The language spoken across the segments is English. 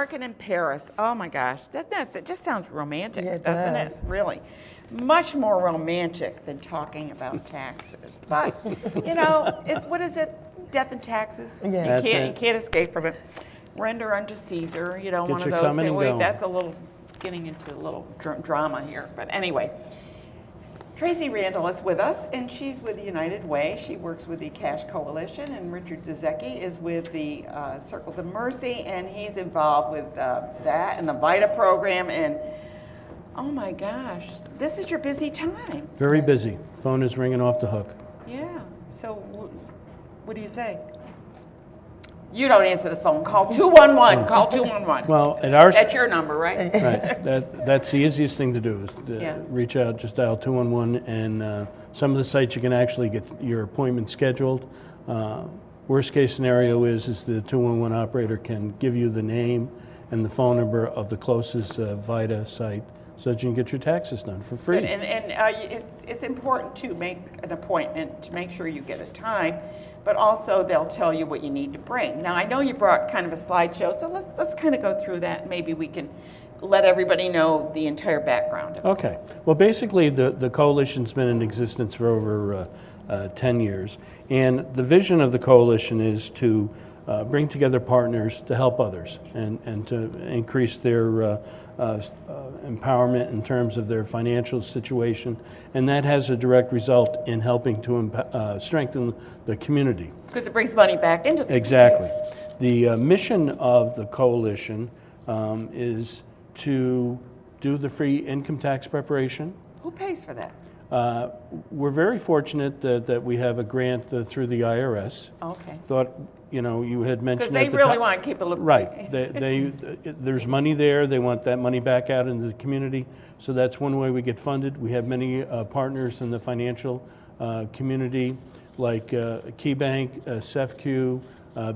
working in Paris. Oh my gosh, it just sounds romantic, Yeah, it doesn't does. it? Really, much more romantic than talking about taxes. But you know, it's what is it? Death and taxes. Yeah. You can't escape from it. Render unto Caesar. You know, Get one of your those coming things. and Wait, going. that's a little getting into a little drama here. But anyway. Tracy Randle is with us, and she's with United Way. She works with the Cash Coalition, and Richard Zazycki is with the Circles of Mercy, and he's involved with that and the VITA program. And oh my gosh, this is your busy time. Very busy. Phone is ringing off the hook. Yeah. So, what do you say? You don't answer the phone. Call 211. Call 211. Well, at our That's your number, right? right. That's the easiest thing to do is to Yeah. reach out, just dial 211, and some of the sites you can actually get your appointment scheduled. Worst case scenario is the 211 operator can give you the name and the phone number of the closest VITA site so that you can get your taxes done for free. Good. And it's important to make an appointment to make sure you get a time, but also they'll tell you what you need to bring. Now, I know you brought kind of a slideshow, so let's kind of go through that. Maybe we can let everybody know the entire background of Okay. Well, basically, the coalition's been in existence for over 10 years, and the vision of the coalition is to bring together partners to help others and to increase their empowerment in terms of their financial situation, and that has a direct result in helping to strengthen the community. Because it brings money back into the Exactly. The mission of the coalition is to do the free income tax preparation. Who pays for that? We're very fortunate that we have a grant through the IRS. Okay. Thought, you had mentioned Because they at the really top- want to keep it Right. There's money there. They want that money back out into the community. So that's one way we get funded. We have many partners in the financial community like KeyBank, SEFCU,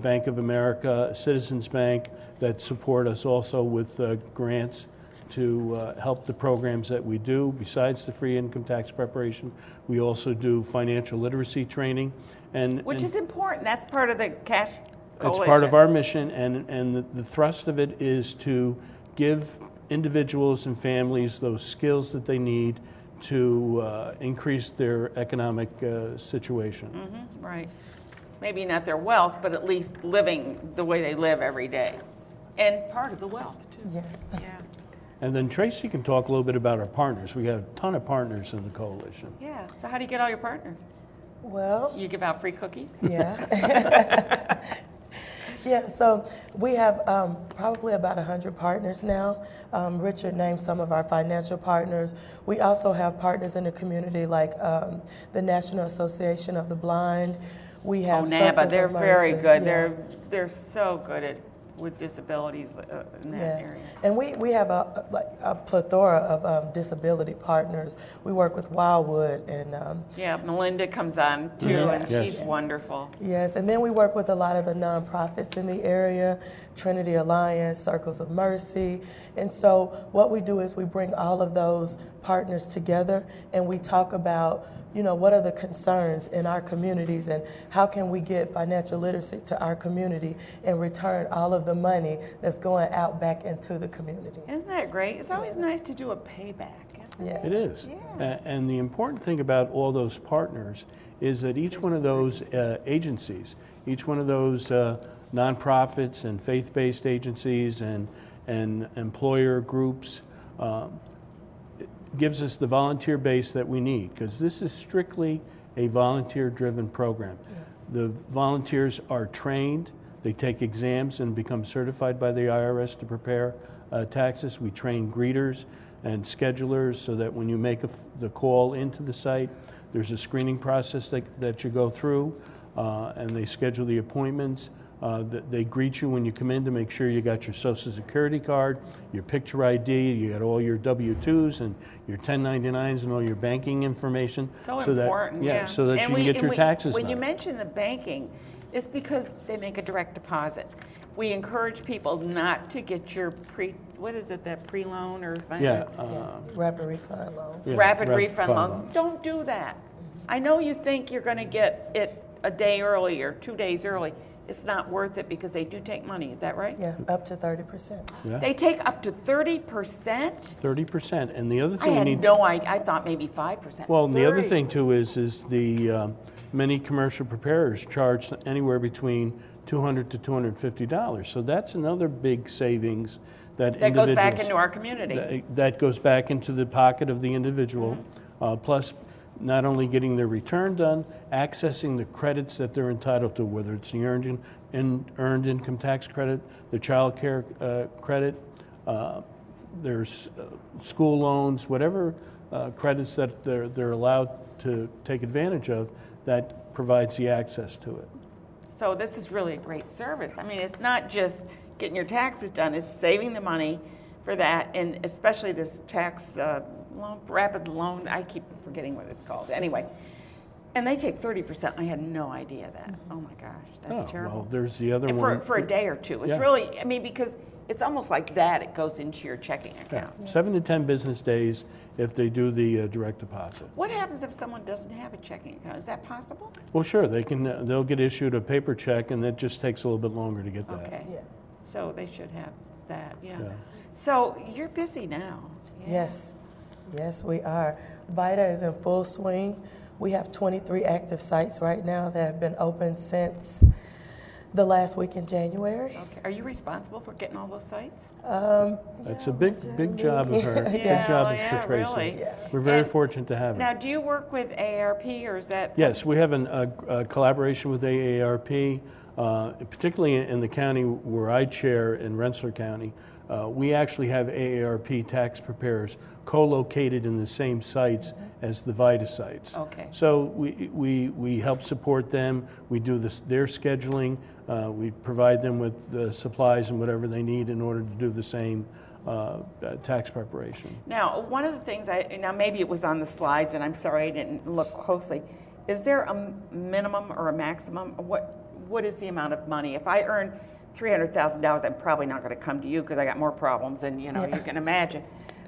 Bank of America, Citizens Bank that support us also with grants to help the programs that we do. Besides the free income tax preparation, we also do financial literacy training. Which is important. That's part of the Cash Coalition. It's part of our mission, and the thrust of it is to give individuals and families those skills that they need to increase their economic situation. Mm-hmm, right. Maybe not their wealth, but at least living the way they live every day. And part of the wealth, too. Yes. Yeah. And then Tracy can talk a little bit about our partners. We have a ton of partners in the coalition. Yeah. So how do you get all your partners? Well, You give out free cookies? yeah. Yeah, so we have probably about 100 partners now. Richard named some of our financial partners. We also have partners in the community like the National Association of the Blind. We have NABA, Circles they're of very Mercy. good. Yeah. They're so good with disabilities in that Yes, area. and we have a plethora of disability partners. We work with Wildwood and Yeah, Melinda comes on too, and Yes. she's wonderful. yes, and then we work with a lot of the nonprofits in the area, Trinity Alliance, Circles of Mercy. And so what we do is we bring all of those partners together and we talk about, what are the concerns in our communities and how can we get financial literacy to our community and return all of the money that's going out back into the community. Isn't that great? It's always nice to do a payback, isn't it? Yeah. It is. Yeah. And the important thing about all those partners is that each one of those agencies, each one of those nonprofits and faith-based agencies and employer groups gives us the volunteer base that we need, because this is strictly a volunteer-driven program. The volunteers are trained, they take exams and become certified by the IRS to prepare taxes. We train greeters and schedulers so that when you make the call into the site, there's a screening process that you go through, and they schedule the appointments. They greet you when you come in to make sure you got your Social Security card, your picture ID, you got all your W-2s and your 1099s and all your banking information. So important, yeah. So that you can get your taxes When done. you mention the banking, it's because they make a direct deposit. We encourage people not to get your that pre-loan or thing? Yeah. Rapid refund loan. Yeah, Rapid rapid refund fund loans. loans. Don't do that. I know you think you're going to get it a day early or 2 days early. it's not worth it because they do take money. Is that right? Yeah, up to 30%. Yeah, They take up to 30%? 30%. And the other I thing you had need, no idea. I thought maybe 5%. well, and the other 30. thing too is the many commercial preparers charge anywhere between $200 to $250. So that's another big savings that That goes back individuals- into our community. that goes back into the pocket of the individual, plus not only getting their return done, accessing the credits that they're entitled to, whether it's the earned income tax credit, the child care credit, there's school loans, whatever credits that they're allowed to take advantage of, that provides the access to it. So this is really a great service. I mean, it's not just getting your taxes done, it's saving the money for that, and especially this tax loan, rapid loan, I keep forgetting what it's called. Anyway, and they take 30%. I had no idea that. Oh my gosh, that's terrible. Well, there's the other And one. for a day or two. It's Yeah. really, I mean, because it's almost like that, it goes into your checking Yeah, account. 7 to 10 business days if they do the direct deposit. What happens if someone doesn't have a checking account? Is that possible? Well, sure, they'll get issued a paper check, and it just takes a little bit longer to get that. Okay. Yeah. So they should have that, yeah. Yeah. So you're busy now. Yeah. Yes, yes, we are. VITA is in full swing. We have 23 active sites right now that have been open since the last week in January. Okay. Are you responsible for getting all those sites? That's a big job of her, big job for Tracy. Really. Yeah. We're very And fortunate to have her. Now, do you work with AARP or is that? Yes, we have a collaboration with AARP, particularly in the county where I chair in Rensselaer County. We actually have AARP tax preparers co-located in the same sites as the VITA sites. Okay. So we help support them. We do their scheduling. We provide them with the supplies and whatever they need in order to do the same tax preparation. Now, one of the things now maybe it was on the slides and I'm sorry I didn't look closely. Is there a minimum or a maximum? What is the amount of money? If I earn $300,000, I'm probably not going to come to you because I got more problems than you can imagine.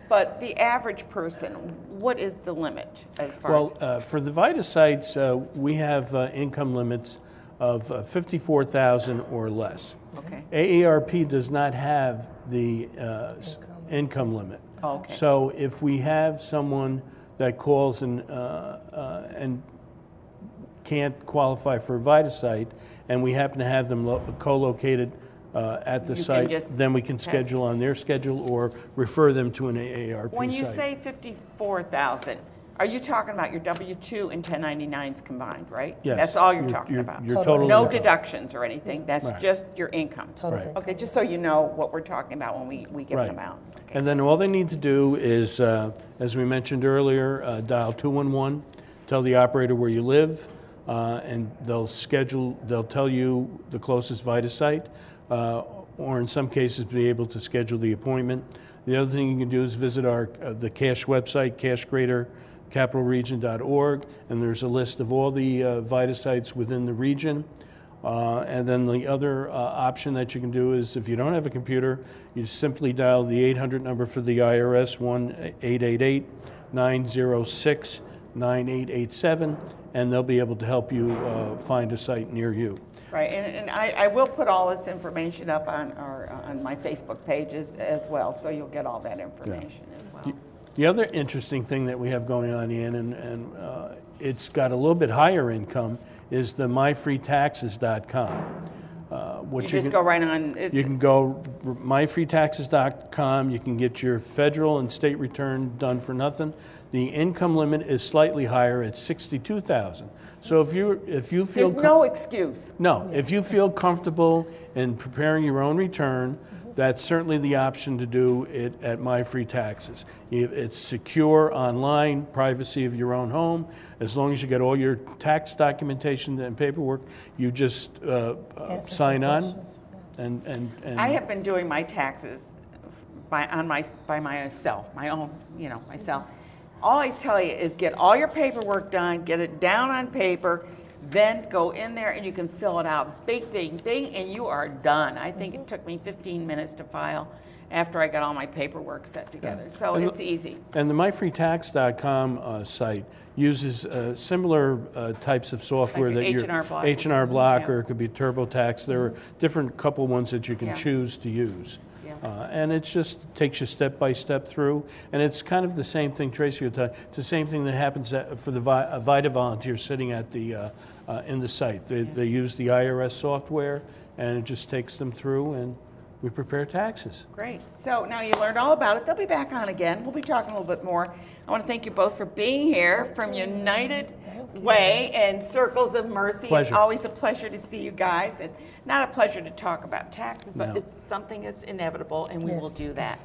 But the average person, what is the limit as far as? Well, for the VITA sites, we have income limits of $54,000 or less. Okay. AARP does not have the income limit. Oh, okay. So if we have someone that calls and can't qualify for a VITA site, and we happen to have them co-located at the You can site, just then we can schedule on their schedule or refer them to an AARP When you site. say 54,000, are you talking about your W-2 and 1099s combined, right? Yes. That's all you're talking about. Your total No income. deductions or anything. That's Right. just your income. Total Right. income. Okay, just so you know what we're talking about when we give Right. them out. Okay. And then all they need to do is, as we mentioned earlier, dial 211, tell the operator where you live, and they'll tell you the closest VITA site, or in some cases be able to schedule the appointment. The other thing you can do is visit the CASH website, cashgradercapitalregion.org, and there's a list of all the VITA sites within the region. And then the other option that you can do is if you don't have a computer, you simply dial the 800 number for the IRS, 1-888-906-9887, and they'll be able to help you find a site near you. Right, and I will put all this information up on my Facebook pages as well, so you'll get all that information as well. The other interesting thing that we have going on, Ian, and it's got a little bit higher income, is the myfreetaxes.com. You just go right on. You can go myfreetaxes.com. You can get your federal and state return done for nothing. The income limit is slightly higher at $62,000. So if you feel There's no excuse. no, if you feel comfortable in preparing your own return, that's certainly the option to do it at My Free Taxes. It's secure online, privacy of your own home. As long as you get all your tax documentation and paperwork, you just sign on. And I have been doing my taxes by myself, my own, myself. All I tell you is get all your paperwork done, get it down on paper, then go in there and you can fill it out. Bing, bing, bing, and you are done. I think it took me 15 minutes to file. after I got all my paperwork set together. So And it's easy. And the myfreetax.com site uses similar types of software Like that H&R Block. H&R Block, Yeah. or it could be TurboTax. There are different couple ones that you can Yeah. choose to use. Yeah. And it just takes you step by step through. And it's kind of the same thing, Tracy would tell you. It's the same thing that happens for the VITA volunteers sitting at the in the site. They use the IRS software, and it just takes them through, and we prepare taxes. Great. So now you learned all about it. They'll be back on again. We'll be talking a little bit more. I want to thank you both for being here from United Way and Circles of Mercy. Pleasure. It's always a pleasure to see you guys, and not a pleasure to talk about taxes, but No. it's something that's inevitable, and we will Yes. do that.